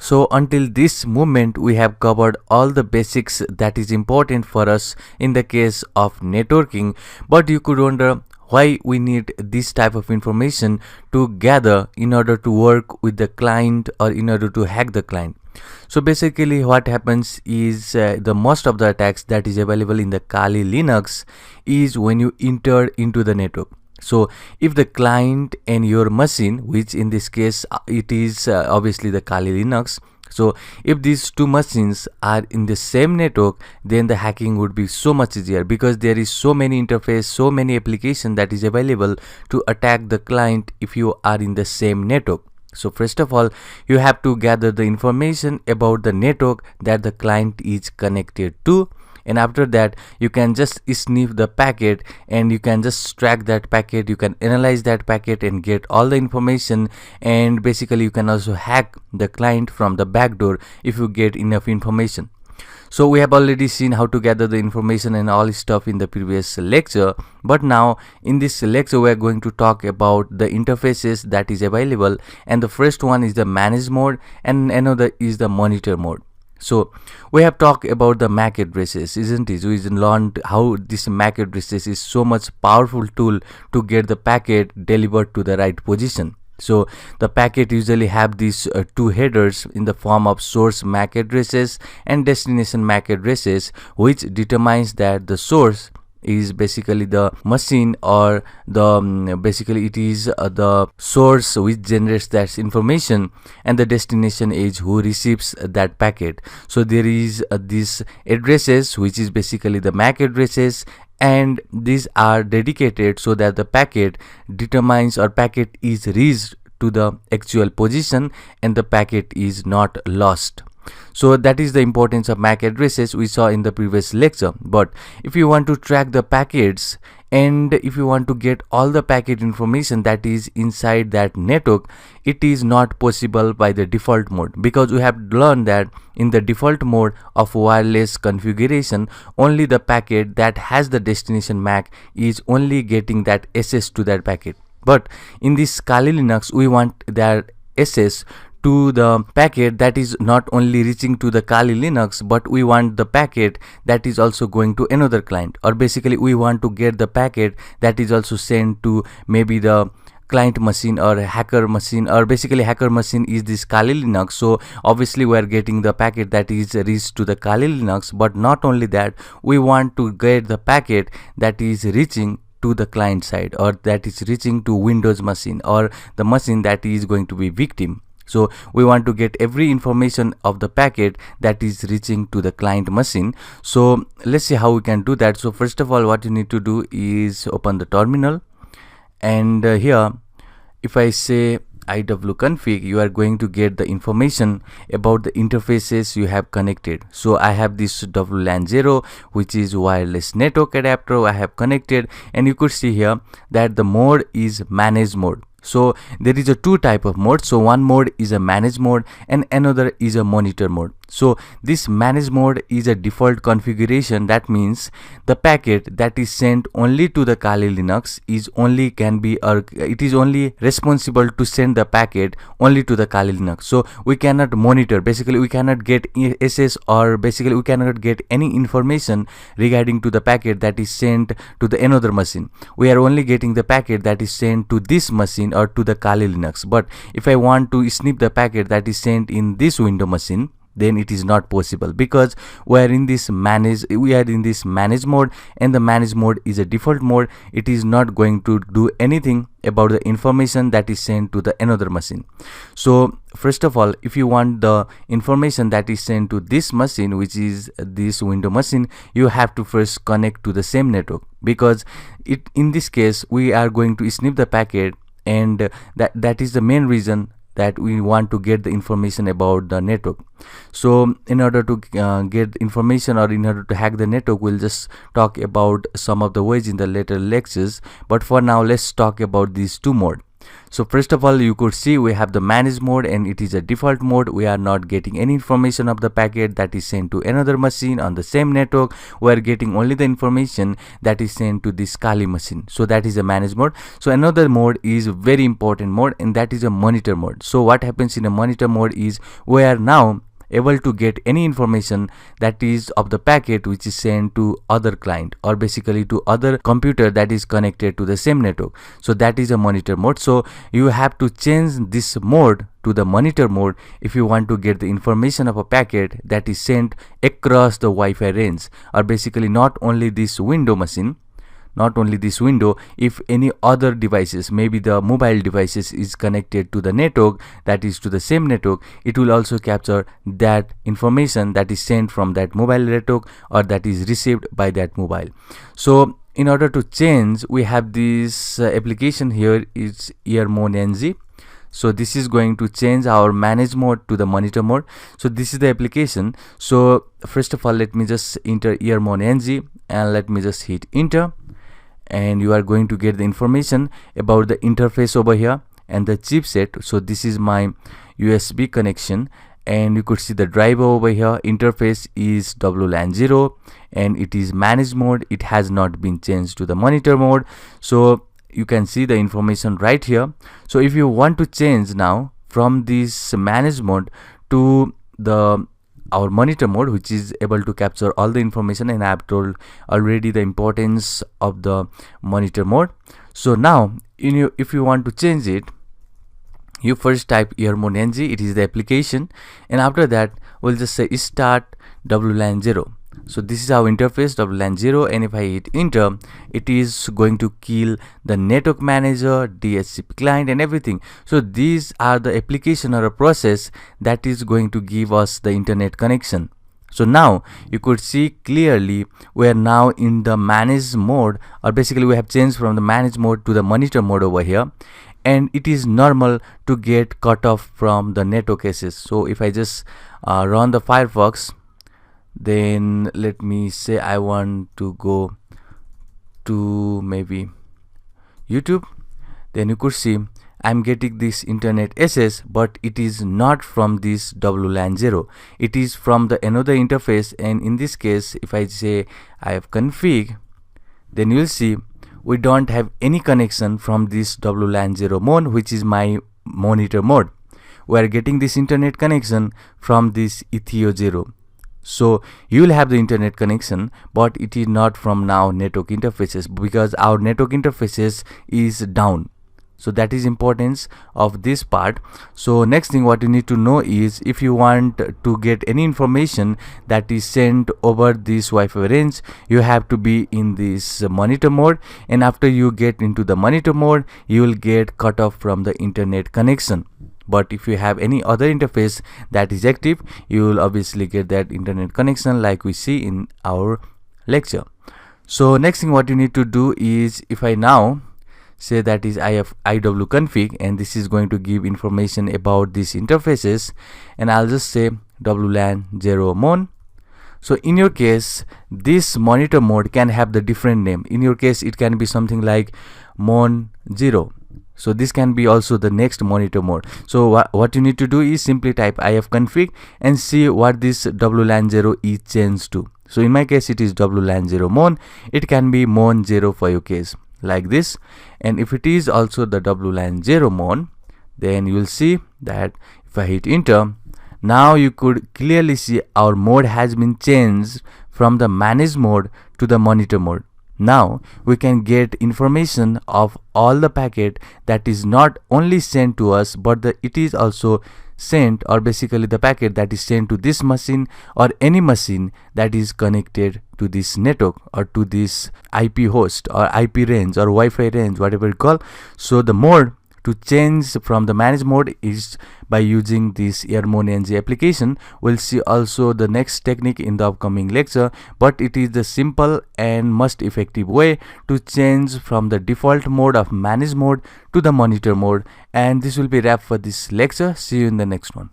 So until this moment we have covered all the basics that is important for us in the case of networking, but you could wonder why we need this type of information to gather in order to work with the client or in order to hack the client. So basically what happens is the most of the attacks that is available in the Kali Linux is when you enter into the network. So if the client and your machine, which in this case it is obviously the Kali Linux, so if these two machines are in the same network, then the hacking would be so much easier, because there is so many interface, so many application that is available to attack the client if you are in the same network. So first of all, you have to gather the information about the network that the client is connected to, and after that you can just sniff the packet and you can just track that packet, you can analyze that packet and get all the information, and basically you can also hack the client from the backdoor if you get enough information. So we have already seen how to gather the information and all stuff in the previous lecture, but now in this lecture we are going to talk about the interfaces that is available, and the first one is the manage mode and another is the monitor mode. So we have talked about the MAC addresses, isn't it? We learned how this MAC addresses is so much powerful tool to get the packet delivered to the right position. So the packet usually have these two headers in the form of source MAC addresses and destination MAC addresses, which determines that the source is basically the machine, or the basically it is the source which generates that information, and the destination is who receives that packet. So there is these addresses which is basically the MAC addresses, and these are dedicated so that the packet determines or packet is reached to the actual position and the packet is not lost. So that is the importance of MAC addresses we saw in the previous lecture. But if you want to track the packets and if you want to get all the packet information that is inside that network, it is not possible by the default mode, because we have learned that in the default mode of wireless configuration, only the packet that has the destination MAC is only getting that access to that packet. But in this Kali Linux, we want that access to the packet that is not only reaching to the Kali Linux, but we want the packet that is also going to another client, or basically we want to get the packet that is also sent to maybe the client machine or hacker machine, or basically hacker machine is this Kali Linux. So obviously we are getting the packet that is reached to the Kali Linux, but not only that, we want to get the packet that is reaching to the client side, or that is reaching to Windows machine, or the machine that is going to be victim. So we want to get every information of the packet that is reaching to the client machine. So let's see how we can do that. So first of all, what you need to do is open the terminal, and here if I say iwconfig, you are going to get the information about the interfaces you have connected. So I have this WLAN 0, which is wireless network adapter I have connected, and you could see here that the mode is manage mode. So there is a two type of mode. So one mode is a manage mode and another is a monitor mode. So this manage mode is a default configuration. That means the packet that is sent only to the Kali Linux is only can be, or it is only responsible to send the packet only to the Kali Linux. So we cannot monitor, basically we cannot get access, or basically we cannot get any information regarding to the packet that is sent to the another machine. We are only getting the packet that is sent to this machine or to the Kali Linux. But if I want to snip the packet that is sent in this Windows machine, then it is not possible, because we are in this manage mode, and the manage mode is a default mode. It is not going to do anything about the information that is sent to the another machine. So first of all, if you want the information that is sent to this machine, which is this Windows machine, you have to first connect to the same network, because in this case we are going to snip the packet, and that is the main reason that we want to get the information about the network. So in order to get information, or in order to hack the network, we'll just talk about some of the ways in the later lectures, but for now let's talk about these two modes. So first of all, you could see we have the manage mode, and it is a default mode. We are not getting any information of the packet that is sent to another machine on the same network. We are getting only the information that is sent to this Kali machine. So that is a manage mode. So another mode is very important mode, and that is a monitor mode. So what happens in a monitor mode is we are now able to get any information that is of the packet which is sent to other client, or basically to other computer that is connected to the same network. So that is a monitor mode. So you have to change this mode to the monitor mode if you want to get the information of a packet that is sent across the Wi-Fi range, or basically not only this window machine, not only this window, if any other devices, maybe the mobile devices, is connected to the network that is to the same network, it will also capture that information that is sent from that mobile network or that is received by that mobile. So in order to change, we have this application here, it's EarmonNG. So this is going to change our manage mode to the monitor mode. So this is the application. So first of all, let me just enter EarmonNG and let me just hit enter. And you are going to get the information about the interface over here and the chipset. So this is my USB connection, and you could see the driver over here. Interface is WLAN 0, and it is manage mode. It has not been changed to the monitor mode. So you can see the information right here. So if you want to change now from this manage mode to our monitor mode, which is able to capture all the information, and I have told already the importance of the monitor mode. So now if you want to change it, you first type EarmonNG, it is the application, and after that we'll just say start WLAN 0. So this is our interface, WLAN 0, and if I hit enter, it is going to kill the network manager, DHCP client, and everything. So these are the application or a process that is going to give us the internet connection. So now you could see clearly we are now in the manage mode, or basically we have changed from the manage mode to the monitor mode over here, and it is normal to get cut off from the network access. So if I just run the Firefox, then let me say I want to go to maybe YouTube, then you could see I'm getting this internet access, but it is not from this WLAN 0. It is from the another interface, and in this case if I say I have config, then you'll see we don't have any connection from this WLAN 0 mode, which is my monitor mode. We are getting this internet connection from this Ethio 0. So you will have the internet connection, but it is not from now network interfaces, because our network interfaces is down. So that is importance of this part. So next thing what you need to know is, if you want to get any information that is sent over this Wi-Fi range, you have to be in this monitor mode, and after you get into the monitor mode, you will get cut off from the internet connection. But if you have any other interface that is active, you will obviously get that internet connection like we see in our lecture. So next thing what you need to do is, if I now say that is IW config, and this is going to give information about these interfaces, and I'll just say WLAN 0 mon. So in your case, this monitor mode can have the different name. In your case, it can be something like mon 0. So this can be also the next monitor mode. So what you need to do is simply type ifconfig and see what this WLAN 0 is changed to. So in my case, it is WLAN 0 mon. It can be mon 0 for your case, like this. And if it is also the WLAN 0 mon, then you will see that if I hit enter, now you could clearly see our mode has been changed from the manage mode to the monitor mode. Now we can get information of all the packet that is not only sent to us, but it is also sent, or basically the packet that is sent to this machine or any machine that is connected to this network or to this IP host or IP range or Wi-Fi range, whatever you call. So the mode to change from the manage mode is by using this EarmonNG application. We'll see also the next technique in the upcoming lecture, but it is the simple and most effective way to change from the default mode of manage mode to the monitor mode. And this will be wrap for this lecture. See you in the next one.